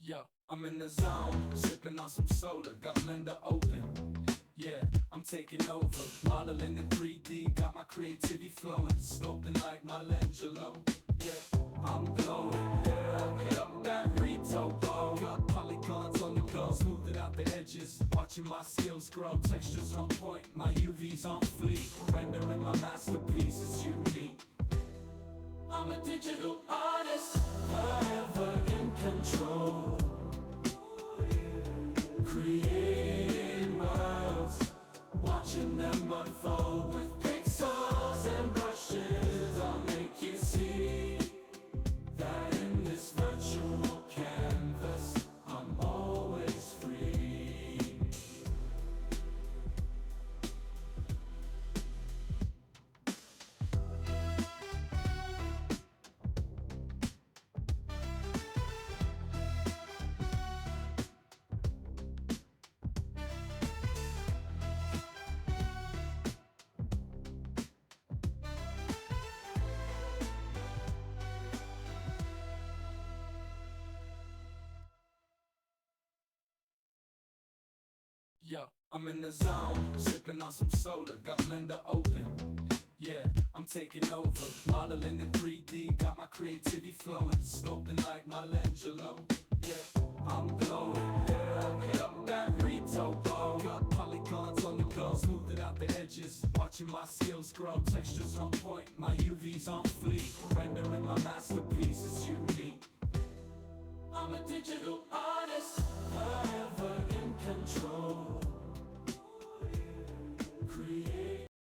Yo, I'm in the zone, sipping on some soda, got blender open. Yeah, I'm taking over, modeling in 3D, got my creativity flowing, scoping like Michelangelo. Yeah, I'm glowing, yeah, hit up that Rito ball, got polygons on the go, smoothing out the edges, watching my skills grow, textures on point, my UV's on fleek, rendering my masterpiece is unique. I'm a digital artist, forever in control, creating worlds, watching them unfold with pixels and brushes. I'll make you see that in this virtual canvas I'm always free. Yo, I'm in the zone, sipping on some soda, got blender open. Yeah, I'm taking over, modeling in 3D, got my creativity flowing, scoping like Michelangelo. Yeah, I'm glowing, yeah, hit up that Rito ball, got polygons on the go, smoothing out the edges, watching my skills grow, textures on point, my UV's on fleek,